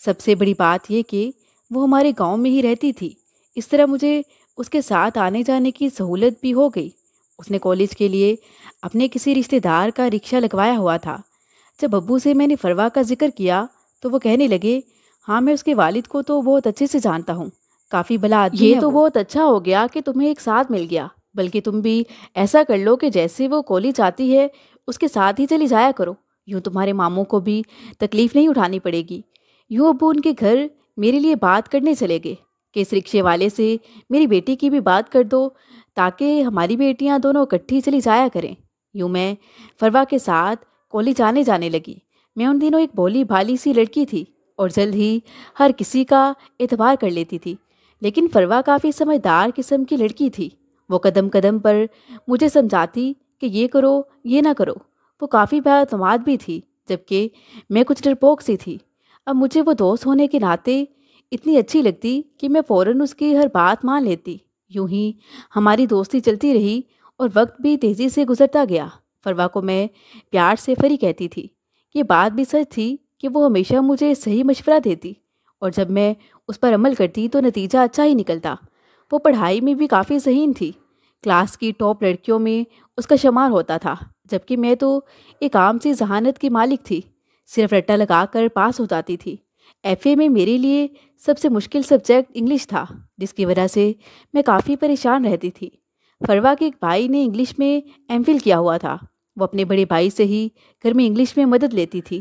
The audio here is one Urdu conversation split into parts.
سب سے بڑی بات یہ کہ وہ ہمارے گاؤں میں ہی رہتی تھی، اس طرح مجھے اس کے ساتھ آنے جانے کی سہولت بھی ہو گئی۔ اس نے کالج کے لیے اپنے کسی رشتہ دار کا رکشہ لگوایا ہوا تھا۔ جب ابو سے میں نے فروا کا ذکر کیا تو وہ کہنے لگے، ہاں میں اس کے والد کو تو بہت اچھے سے جانتا ہوں، کافی بھلا آدمی ہے۔ یہ تو بہت اچھا ہو گیا کہ تمہیں ایک ساتھ مل گیا، بلکہ تم بھی ایسا کر لو کہ جیسے وہ کالج آتی ہے اس کے ساتھ ہی چلی جایا کرو، یوں تمہارے ماموں کو بھی تکلیف نہیں اٹھانی پڑے گی۔ یوں ابو ان کے گھر میرے لیے بات کرنے چلے گئے کہ اس رکشے والے سے میری بیٹی کی بھی بات کر دو تاکہ ہماری بیٹیاں دونوں اکٹھی چلی جایا کریں۔ یوں میں فروا کے ساتھ کالج آنے جانے لگی۔ میں ان دنوں ایک بھولی بھالی سی لڑکی تھی اور جلد ہی ہر کسی کا اعتبار کر لیتی تھی، لیکن فروا کافی سمجھدار قسم کی لڑکی تھی۔ وہ قدم قدم پر مجھے سمجھاتی کہ یہ کرو یہ نہ کرو۔ وہ کافی بااعتماد بھی تھی، جبکہ میں کچھ ڈرپوک سی تھی۔ اب مجھے وہ دوست ہونے کے ناطے اتنی اچھی لگتی کہ میں فوراً اس کی ہر بات مان لیتی۔ یوں ہی ہماری دوستی چلتی رہی اور وقت بھی تیزی سے گزرتا گیا۔ فروا کو میں پیار سے فری کہتی تھی۔ یہ بات بھی سچ تھی کہ وہ ہمیشہ مجھے صحیح مشورہ دیتی اور جب میں اس پر عمل کرتی تو نتیجہ اچھا ہی نکلتا۔ وہ پڑھائی میں بھی کافی ذہین تھی۔ کلاس کی ٹاپ لڑکیوں میں اس کا شمار ہوتا تھا، جبکہ میں تو ایک عام سی ذہانت کی مالک تھی، صرف رٹا لگا کر پاس ہو جاتی تھی۔ ایف اے میں میرے لیے سب سے مشکل سبجیکٹ انگلش تھا، جس کی وجہ سے میں کافی پریشان رہتی تھی۔ فروا کے ایک بھائی نے انگلش میں ایم فل کیا ہوا تھا۔ وہ اپنے بڑے بھائی سے ہی گھر میں انگلش میں مدد لیتی تھی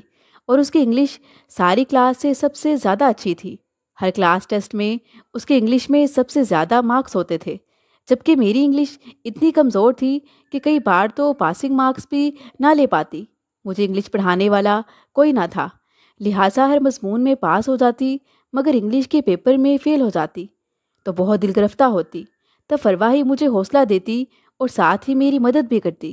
اور اس کی انگلش ساری کلاس سے سب سے زیادہ اچھی تھی۔ ہر کلاس ٹیسٹ میں اس کے انگلش میں سب سے زیادہ مارکس ہوتے تھے، جبکہ میری انگلش اتنی کمزور تھی کہ کئی بار تو پاسنگ مارکس بھی نہ لے پاتی۔ مجھے انگلش پڑھانے والا کوئی نہ تھا، لہٰذا ہر مضمون میں پاس ہو جاتی، مگر انگلش کے پیپر میں فیل ہو جاتی تو بہت دل گرفتہ ہوتی۔ تب فروا ہی مجھے حوصلہ دیتی اور ساتھ ہی میری مدد بھی کرتی،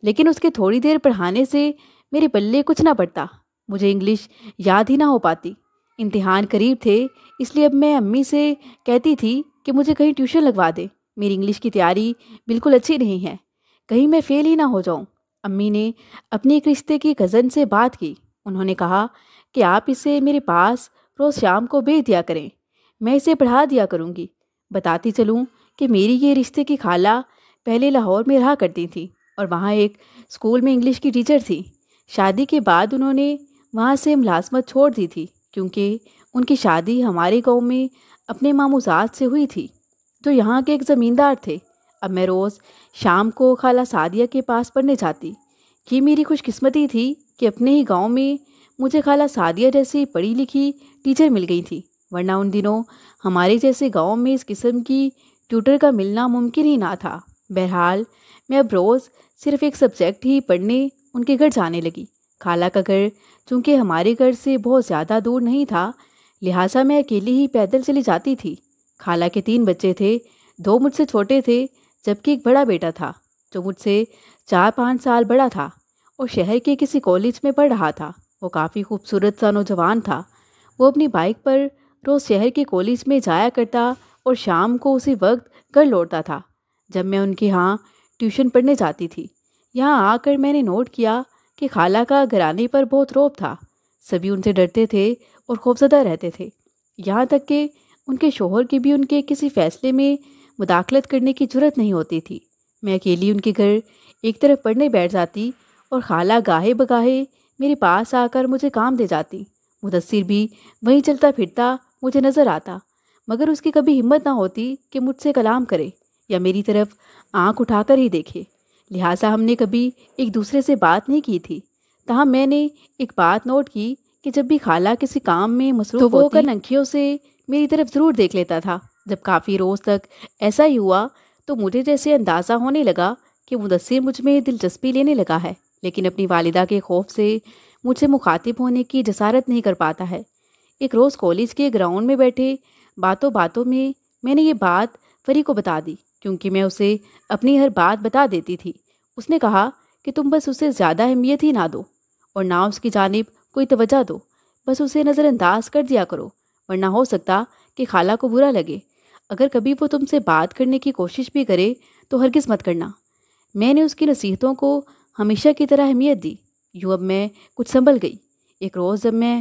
لیکن اس کے تھوڑی دیر پڑھانے سے میرے پلے کچھ نہ پڑتا، مجھے انگلش یاد ہی نہ ہو پاتی۔ امتحان قریب تھے، اس لیے اب میں امی سے کہتی تھی کہ مجھے کہیں ٹیوشن لگوا دے، میری انگلش کی تیاری بالکل اچھی نہیں ہے، کہیں میں فیل ہی نہ ہو جاؤں۔ امی نے اپنے ایک رشتے کی کزن سے بات کی۔ انہوں نے کہا کہ آپ اسے میرے پاس روز شام کو بھیج دیا کریں، میں اسے پڑھا دیا کروں گی۔ بتاتی چلوں کہ میری یہ رشتے کی خالہ پہلے لاہور میں رہا کرتی تھی اور وہاں ایک اسکول میں انگلش کی ٹیچر تھی۔ شادی کے بعد انہوں نے وہاں سے ملازمت چھوڑ دی تھی، کیونکہ ان کی شادی ہمارے گاؤں میں اپنے ماموزاد سے ہوئی تھی جو یہاں کے ایک زمیندار تھے۔ اب میں روز شام کو خالہ سعدیہ کے پاس پڑھنے جاتی۔ یہ میری خوش قسمتی تھی کہ اپنے ہی گاؤں میں مجھے خالہ سعدیہ جیسی پڑھی لکھی ٹیچر مل گئی تھی، ورنہ ان دنوں ہمارے جیسے گاؤں میں اس قسم کی ٹیوٹر کا ملنا ممکن ہی نہ تھا۔ بہرحال میں اب روز صرف ایک سبجیکٹ ہی پڑھنے ان کے گھر جانے لگی۔ خالہ کا گھر چونکہ ہمارے گھر سے بہت زیادہ دور نہیں تھا، لہٰذا میں اکیلی ہی پیدل چلی جاتی تھی۔ خالہ کے 3 بچے تھے، 2 مجھ سے چھوٹے تھے، جبکہ ایک بڑا بیٹا تھا جو مجھ سے 4-5 سال بڑا تھا اور شہر کے کسی کالج میں پڑھ رہا تھا۔ وہ کافی خوبصورت سا نوجوان تھا۔ وہ اپنی بائک پر روز شہر کے کالج میں جایا کرتا اور شام کو اسی وقت گھر لوٹتا تھا جب میں ان کے ہاں ٹیوشن پڑھنے جاتی تھی۔ یہاں آ کر میں نے نوٹ کیا کہ خالہ کا گھرانے پر بہت رعب تھا، سبھی ان سے ڈرتے تھے اور خوفزدہ رہتے تھے، یہاں تک کہ ان کے شوہر کی بھی ان کے کسی فیصلے میں مداخلت کرنے کی جرت نہیں ہوتی تھی۔ میں اکیلی ان کے گھر ایک طرف پڑھنے بیٹھ جاتی اور خالہ گاہے بگاہے میرے پاس آ کر مجھے کام دے جاتی۔ مدثر بھی وہیں چلتا پھرتا مجھے نظر آتا، مگر اس کی کبھی ہمت نہ ہوتی کہ مجھ سے کلام کرے یا میری طرف آنکھ اٹھا کر ہی دیکھے، لہٰذا ہم نے کبھی ایک دوسرے سے بات نہیں کی تھی۔ تاہم میں نے ایک بات نوٹ کی کہ جب بھی خالہ کسی کام میں مصروف ہوتی تو وہ کنکھیوں سے میری طرف ضرور دیکھ لیتا تھا۔ جب کافی روز تک ایسا ہی ہوا تو مجھے جیسے اندازہ ہونے لگا کہ مدثر مجھ میں دلچسپی لینے لگا ہے، لیکن اپنی والدہ کے خوف سے مجھ سے مخاطب ہونے کی جسارت نہیں کر پاتا ہے۔ ایک روز کالج کے گراؤنڈ میں بیٹھے باتوں باتوں میں نے یہ بات فری کو بتا دی، کیونکہ میں اسے اپنی ہر بات بتا دیتی تھی۔ اس نے کہا کہ تم بس اسے زیادہ اہمیت ہی نہ دو اور نہ اس کی جانب کوئی توجہ دو، بس اسے نظر انداز کر دیا کرو، ورنہ ہو سکتا کہ خالہ کو برا لگے۔ اگر کبھی وہ تم سے بات کرنے کی کوشش بھی کرے تو ہرگز مت کرنا۔ میں نے اس کی نصیحتوں کو ہمیشہ کی طرح اہمیت دی۔ یوں اب میں کچھ سنبھل گئی۔ ایک روز جب میں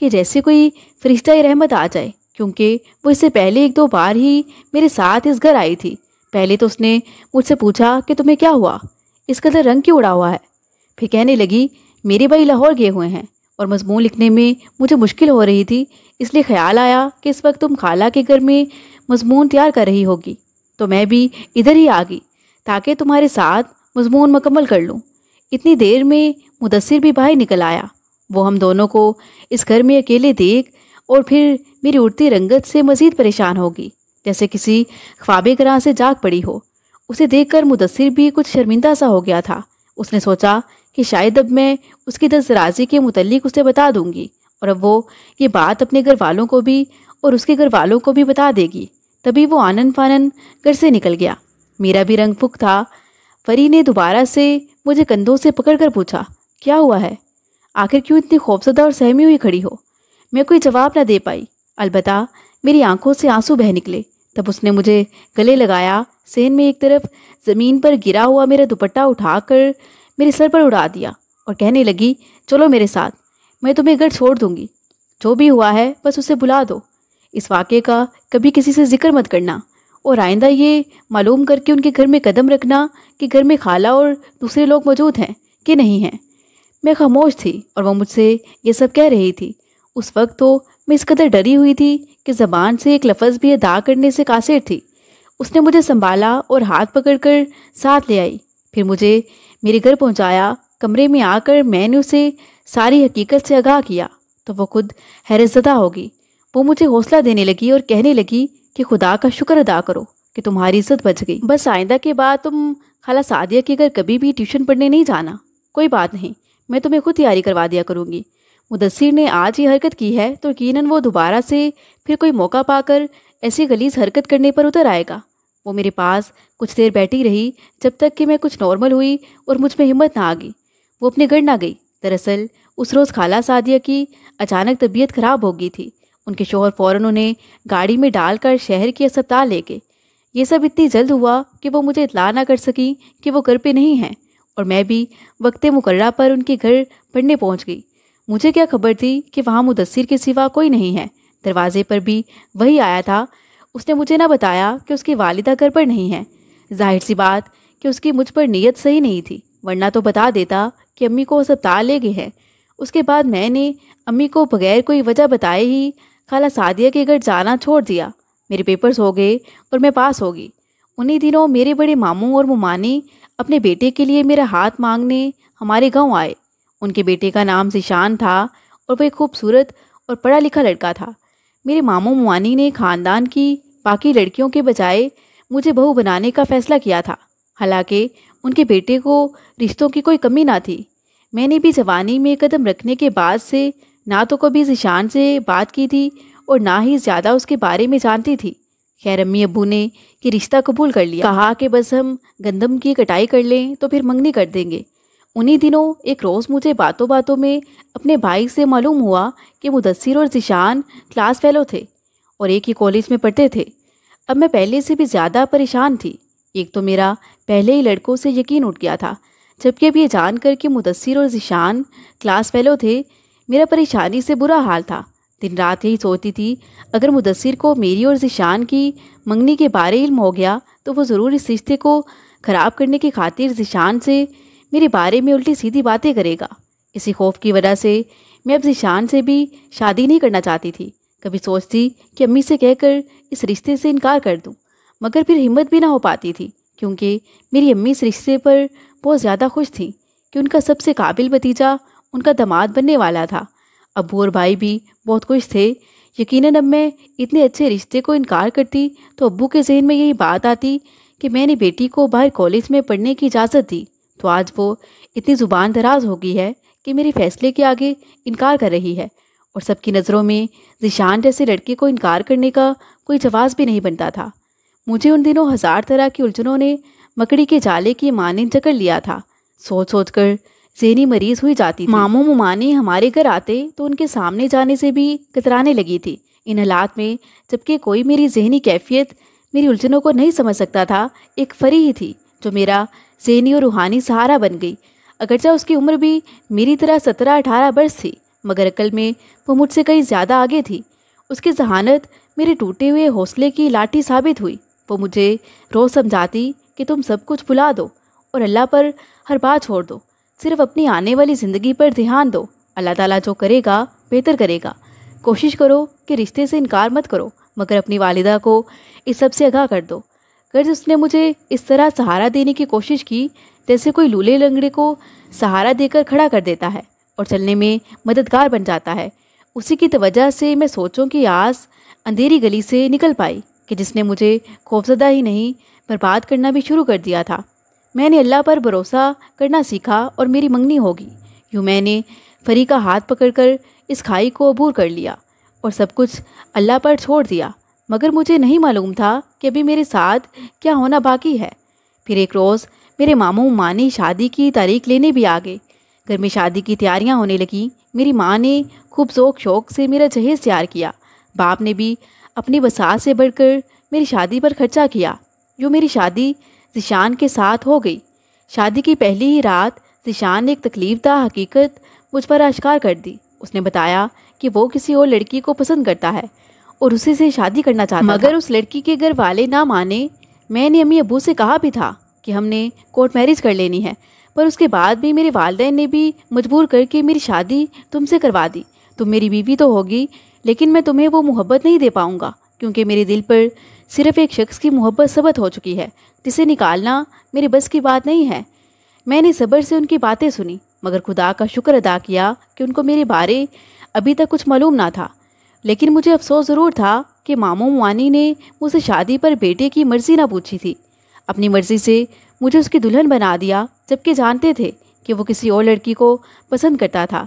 کہ جیسے کوئی فرشتہ رحمت آ جائے، کیونکہ وہ اس سے پہلے 1-2 بار ہی میرے ساتھ اس گھر آئی تھی۔ پہلے تو اس نے مجھ سے پوچھا کہ تمہیں کیا ہوا، اس قدر رنگ کیوں اڑا ہوا ہے؟ پھر کہنے لگی میرے بھائی لاہور گئے ہوئے ہیں اور مضمون لکھنے میں مجھے مشکل ہو رہی تھی، اس لیے خیال آیا کہ اس وقت تم خالہ کے گھر میں مضمون تیار کر رہی ہوگی، تو میں بھی ادھر ہی آ گئی تاکہ تمہارے ساتھ مضمون مکمل کر لوں۔ اتنی دیر میں مدثر بھی باہر نکل آیا۔ وہ ہم دونوں کو اس گھر میں اکیلے دیکھ اور پھر میری اڑتی رنگت سے مزید پریشان ہوگی، جیسے کسی خواب گراں سے جاگ پڑی ہو۔ اسے دیکھ کر مدثر بھی کچھ شرمندہ سا ہو گیا تھا۔ اس نے سوچا کہ شاید اب میں اس کی دسترازی کے متعلق اسے بتا دوں گی اور اب وہ یہ بات اپنے گھر والوں کو بھی اور اس کے گھر والوں کو بھی بتا دے گی۔ تبھی وہ آنن فانن گھر سے نکل گیا۔ میرا بھی رنگ پھک تھا۔ فری نے دوبارہ سے مجھے کندھوں سے پکڑ کر پوچھا کیا ہوا ہے؟ آخر کیوں اتنی خوفزدہ اور سہمی ہوئی کھڑی ہو؟ میں کوئی جواب نہ دے پائی، البتہ میری آنکھوں سے آنسو بہہ نکلے۔ تب اس نے مجھے گلے لگایا، صحن میں ایک طرف زمین پر گرا ہوا میرا دوپٹہ اٹھا کر میرے سر پر اڑا دیا اور کہنے لگی چلو میرے ساتھ، میں تمہیں گھر چھوڑ دوں گی، جو بھی ہوا ہے بس اسے بلا دو، اس واقعے کا کبھی کسی سے ذکر مت کرنا اور آئندہ یہ معلوم کر کے ان کے گھر میں قدم رکھنا کہ گھر میں خالہ اور دوسرے لوگ موجود ہیں کہ نہیں ہیں۔ میں خاموش تھی اور وہ مجھ سے یہ سب کہہ رہی تھی۔ اس وقت تو میں اس قدر ڈری ہوئی تھی کہ زبان سے ایک لفظ بھی ادا کرنے سے قاصر تھی۔ اس نے مجھے سنبھالا اور ہاتھ پکڑ کر ساتھ لے آئی، پھر مجھے میرے گھر پہنچایا۔ کمرے میں آ کر میں نے اسے ساری حقیقت سے آگاہ کیا تو وہ خود حیرت زدہ ہوگی۔ وہ مجھے حوصلہ دینے لگی اور کہنے لگی کہ خدا کا شکر ادا کرو کہ تمہاری عزت بچ گئی، بس آئندہ کے بعد تم خالہ سعدیہ کے گھر کبھی بھی ٹیوشن پڑھنے نہیں جانا۔ کوئی بات نہیں، میں تمہیں خود تیاری کروا دیا کروں گی۔ مدثر نے آج یہ حرکت کی ہے تو یقیناً وہ دوبارہ سے پھر کوئی موقع پا کر ایسی غلیظ حرکت کرنے پر اتر آئے گا۔ وہ میرے پاس کچھ دیر بیٹھی رہی جب تک کہ میں کچھ نارمل ہوئی اور مجھ میں ہمت نہ آ گئی۔ وہ اپنے گھر نہ گئی۔ دراصل اس روز خالہ سعدیہ کی اچانک طبیعت خراب ہو گئی تھی۔ ان کے شوہر فوراً انہیں گاڑی میں ڈال کر شہر کے اسپتال لے گئے۔ یہ سب اتنی جلد ہوا کہ وہ مجھے اطلاع نہ کر سکی کہ وہ گھر پہ نہیں ہیں، اور میں بھی وقت مقررہ پر ان کے گھر پڑھنے پہنچ گئی۔ مجھے کیا خبر تھی کہ وہاں مدثر کے سوا کوئی نہیں ہے۔ دروازے پر بھی وہی آیا تھا۔ اس نے مجھے نہ بتایا کہ اس کی والدہ گھر پر نہیں ہے۔ ظاہر سی بات کہ اس کی مجھ پر نیت صحیح نہیں تھی، ورنہ تو بتا دیتا کہ امی کو اسپتال لے گئے ہیں۔ اس کے بعد میں نے امی کو بغیر کوئی وجہ بتائے ہی خالہ سعدیہ کے گھر جانا چھوڑ دیا۔ میرے پیپرز ہو گئے اور میں پاس ہو گئی۔ انہی دنوں میرے بڑے ماموں اور ممانی اپنے بیٹے کے لیے میرا ہاتھ مانگنے ہمارے گاؤں آئے۔ ان کے بیٹے کا نام ذیشان تھا اور وہ ایک خوبصورت اور پڑھا لکھا لڑکا تھا۔ میرے ماموں ممانی نے خاندان کی باقی لڑکیوں کے بجائے مجھے بہو بنانے کا فیصلہ کیا تھا، حالانکہ ان کے بیٹے کو رشتوں کی کوئی کمی نہ تھی۔ میں نے بھی جوانی میں قدم رکھنے کے بعد سے نہ تو کبھی ذیشان سے بات کی تھی اور نہ ہی زیادہ اس کے بارے میں جانتی تھی۔ خیر امی ابو نے کہ رشتہ قبول کر لیا، کہا کہ بس ہم گندم کی کٹائی کر لیں تو پھر منگنی کر دیں گے۔ انہی دنوں ایک روز مجھے باتوں باتوں میں اپنے بھائی سے معلوم ہوا کہ مدثر اور ذیشان کلاس فیلو تھے اور ایک ہی کالج میں پڑھتے تھے۔ اب میں پہلے سے بھی زیادہ پریشان تھی۔ ایک تو میرا پہلے ہی لڑکوں سے یقین اٹھ گیا تھا، جبکہ اب یہ جان کر کہ مدثر اور ذیشان کلاس فیلو تھے میرا پریشانی سے برا حال تھا۔ دن رات یہی سوچتی تھی اگر مدثر کو میری اور ذیشان کی منگنی کے بارے علم ہو گیا تو وہ ضرور اس رشتے کو خراب کرنے کی خاطر ذیشان سے میرے بارے میں الٹی سیدھی باتیں کرے گا۔ اسی خوف کی وجہ سے میں اب ذیشان سے بھی شادی نہیں کرنا چاہتی تھی۔ کبھی سوچتی کہ امی سے کہہ کر اس رشتے سے انکار کر دوں، مگر پھر ہمت بھی نہ ہو پاتی تھی، کیونکہ میری امی اس رشتے پر بہت زیادہ خوش تھیں کہ ان کا سب سے قابل بھتیجا ان کا داماد بننے والا تھا۔ ابو اور بھائی بھی بہت خوش تھے۔ یقیناً اب میں اتنے اچھے رشتے کو انکار کرتی تو ابو کے ذہن میں یہی بات آتی کہ میں نے بیٹی کو باہر کالج میں پڑھنے کی اجازت دی تو آج وہ اتنی زبان دراز ہو گئی ہے کہ میرے فیصلے کے آگے انکار کر رہی ہے، اور سب کی نظروں میں ذیشان جیسے لڑکے کو انکار کرنے کا کوئی جواز بھی نہیں بنتا تھا۔ مجھے ان دنوں ہزار طرح کی الجھنوں نے مکڑی کے جالے کی مانند جکڑ لیا تھا۔ سوچ سوچ کر ذہنی مریض ہوئی جاتی تھی۔ ماموں ممانی ہمارے گھر آتے تو ان کے سامنے جانے سے بھی کترانے لگی تھی۔ ان حالات میں جبکہ کوئی میری ذہنی کیفیت میری الجھنوں کو نہیں سمجھ سکتا تھا، ایک فری ہی تھی جو میرا ذہنی اور روحانی سہارا بن گئی۔ اگرچہ اس کی عمر بھی میری طرح 17-18 برس تھی، مگر عقل میں وہ مجھ سے کہیں زیادہ آگے تھی۔ اس کی ذہانت میرے ٹوٹے ہوئے حوصلے کی لاٹھی ثابت ہوئی۔ وہ مجھے روز سمجھاتی کہ تم سب کچھ بھلا دو اور اللہ پر ہر بات چھوڑ دو، صرف اپنی آنے والی زندگی پر دھیان دو، اللہ تعالیٰ جو کرے گا بہتر کرے گا۔ کوشش کرو کہ رشتے سے انکار مت کرو، مگر اپنی والدہ کو اس سب سے آگاہ کر دو۔ غرض اس نے مجھے اس طرح سہارا دینے کی کوشش کی جیسے کوئی لولے لنگڑے کو سہارا دے کر کھڑا کر دیتا ہے اور چلنے میں مددگار بن جاتا ہے۔ اسی کی توجہ سے میں سوچوں کی آس اندھیری گلی سے نکل پائی کہ جس نے مجھے خوفزدہ ہی نہیں برباد کرنا بھی شروع کر دیا تھا۔ میں نے اللہ پر بھروسہ کرنا سیکھا اور میری منگنی ہوگی۔ یوں میں نے فری کا ہاتھ پکڑ کر اس کھائی کو عبور کر لیا اور سب کچھ اللہ پر چھوڑ دیا، مگر مجھے نہیں معلوم تھا کہ ابھی میرے ساتھ کیا ہونا باقی ہے۔ پھر ایک روز میرے ماموں مانی شادی کی تاریخ لینے بھی آ گئے۔ گھر میں شادی کی تیاریاں ہونے لگیں۔ میری ماں نے خوب ذوق شوق سے میرا جہیز تیار کیا۔ باپ نے بھی اپنی بساط سے بڑھ کر میری شادی پر خرچہ کیا۔ یوں میری شادی ذیشان کے ساتھ ہو گئی۔ شادی کی پہلی ہی رات ذیشان نے ایک تکلیف دہ حقیقت مجھ پر آشکار کر دی۔ اس نے بتایا کہ وہ کسی اور لڑکی کو پسند کرتا ہے اور اسی سے شادی کرنا چاہتا مگر اس لڑکی کے گھر والے نہ مانے۔ میں نے امی ابو سے کہا بھی تھا کہ ہم نے کورٹ میرج کر لینی ہے، پر اس کے بعد بھی میرے والدین نے بھی مجبور کر کے میری شادی تم سے کروا دی۔ تم میری بیوی تو ہوگی، لیکن میں تمہیں وہ محبت نہیں دے پاؤں گا، کیونکہ میرے دل پر صرف ایک شخص کی محبت ثبت ہو چکی ہے جسے نکالنا میرے بس کی بات نہیں ہے۔ میں نے صبر سے ان کی باتیں سنی، مگر خدا کا شکر ادا کیا کہ ان کو میرے بارے ابھی تک کچھ معلوم نہ تھا۔ لیکن مجھے افسوس ضرور تھا کہ ماموں موانی نے مجھ سے شادی پر بیٹے کی مرضی نہ پوچھی تھی۔ اپنی مرضی سے مجھے اس کی دلہن بنا دیا، جبکہ جانتے تھے کہ وہ کسی اور لڑکی کو پسند کرتا تھا۔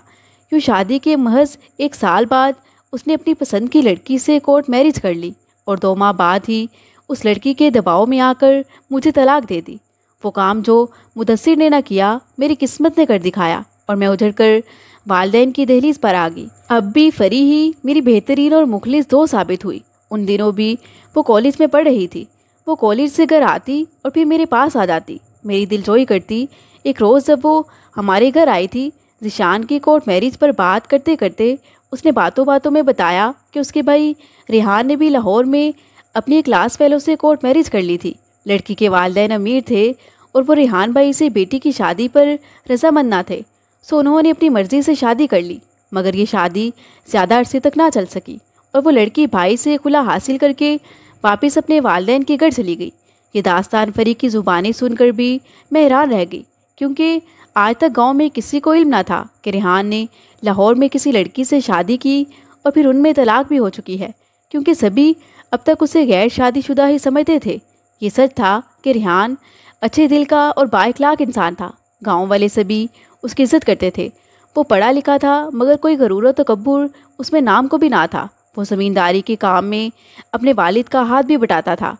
یوں شادی کے محض 1 سال بعد اس نے اپنی پسند کی لڑکی سے کورٹ میرج کر لی اور 2 ماہ بعد ہی اس لڑکی کے دباؤ میں آ کر مجھے طلاق دے دی۔ وہ کام جو مدثر نے نہ کیا میری قسمت نے کر دکھایا اور میں اجڑ کر والدین کی دہلیز پر آ گئی۔ اب بھی فری ہی میری بہترین اور مخلص دوست ثابت ہوئی۔ ان دنوں بھی وہ کالج میں پڑھ رہی تھی۔ وہ کالج سے گھر آتی اور پھر میرے پاس آ جاتی، میری دلجوئی کرتی۔ ایک روز جب وہ ہمارے گھر آئی تھی، ذیشان کی کورٹ میرج پر بات کرتے کرتے اس نے باتوں باتوں میں بتایا کہ اس کے بھائی ریحان نے بھی لاہور میں اپنی کلاس فیلو سے کورٹ میرج کر لی تھی۔ لڑکی کے والدین امیر تھے اور وہ ریحان بھائی سے بیٹی کی شادی پر رضامند نہ تھے، سو انہوں نے اپنی مرضی سے شادی کر لی، مگر یہ شادی زیادہ عرصے تک نہ چل سکی اور وہ لڑکی بھائی سے خلا حاصل کر کے واپس اپنے والدین کے گھر چلی گئی۔ یہ داستان فری کی زبانی سن کر بھی میں حیران رہ گئی، کیونکہ آج تک گاؤں میں کسی کو علم نہ تھا کہ ریحان نے لاہور میں کسی لڑکی سے شادی کی اور پھر ان میں طلاق بھی ہو چکی ہے، کیونکہ سبھی اب تک اسے غیر شادی شدہ ہی سمجھتے تھے۔ یہ سچ تھا کہ ریحان اچھے دل کا اور با اخلاق انسان تھا۔ گاؤں والے سبھی اس کی عزت کرتے تھے۔ وہ پڑھا لکھا تھا، مگر کوئی غرور و تکبر اس میں نام کو بھی نہ تھا۔ وہ زمینداری کے کام میں اپنے والد کا ہاتھ بھی بٹاتا تھا۔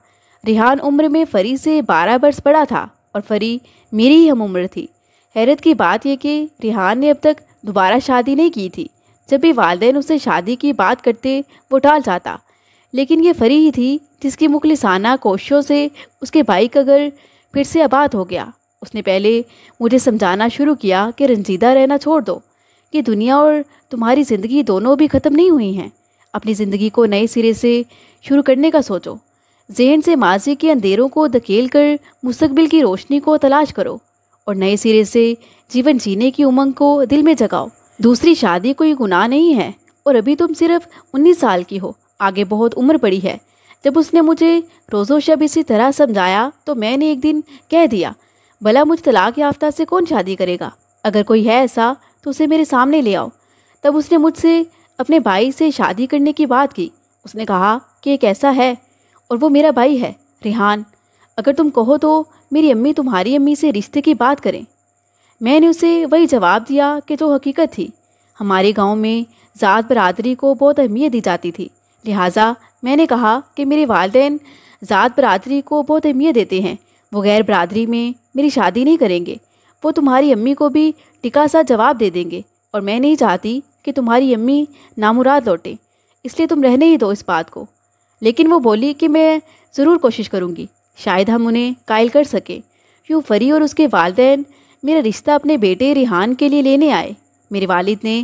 ریحان عمر میں فری سے 12 برس بڑا تھا اور فری میری ہی ہم عمر تھی۔ حیرت کی بات یہ کہ ریحان نے اب تک دوبارہ شادی نہیں کی تھی۔ جب بھی والدین اسے شادی کی بات کرتے وہ ٹال جاتا، لیکن یہ فری ہی تھی جس کی مخلصانہ کوششوں سے اس کے بھائی کا گھر پھر سے آباد ہو گیا۔ اس نے پہلے مجھے سمجھانا شروع کیا کہ رنجیدہ رہنا چھوڑ دو، کہ دنیا اور تمہاری زندگی دونوں بھی ختم نہیں ہوئی ہیں۔ اپنی زندگی کو نئے سرے سے شروع کرنے کا سوچو۔ ذہن سے ماضی کے اندھیروں کو دھکیل کر مستقبل کی روشنی کو تلاش کرو اور نئے سرے سے جیون جینے کی امنگ کو دل میں جگاؤ۔ دوسری شادی کوئی گناہ نہیں ہے اور ابھی تم صرف 19 سال کی ہو، آگے بہت عمر پڑی ہے۔ جب اس نے مجھے روز و شب اسی طرح سمجھایا تو میں نے ایک دن کہہ دیا، بھلا مجھ طلاق یافتہ سے کون شادی کرے گا؟ اگر کوئی ہے ایسا تو اسے میرے سامنے لے آؤ۔ تب اس نے مجھ سے اپنے بھائی سے شادی کرنے کی بات کی۔ اس نے کہا کہ ایک ایسا ہے اور وہ میرا بھائی ہے، ریحان۔ اگر تم کہو تو میری امی تمہاری امی سے رشتے کی بات کریں۔ میں نے اسے وہی جواب دیا کہ جو حقیقت تھی۔ ہمارے گاؤں میں ذات برادری کو بہت اہمیت دی جاتی تھی، لہٰذا میں نے کہا کہ میرے والدین ذات برادری کو بہت اہمیت دیتے ہیں، وہ غیر برادری میں میری شادی نہیں کریں گے۔ وہ تمہاری امی کو بھی ٹکا سا جواب دے دیں گے اور میں نہیں چاہتی کہ تمہاری امی نامراد لوٹیں، اس لیے تم رہنے ہی دو اس بات کو۔ لیکن وہ بولی کہ میں ضرور کوشش کروں گی، شاید ہم انہیں قائل کر سکیں۔ یوں فری اور اس کے والدین میرا رشتہ اپنے بیٹے ریحان کے لیے لینے آئے۔ میرے والد نے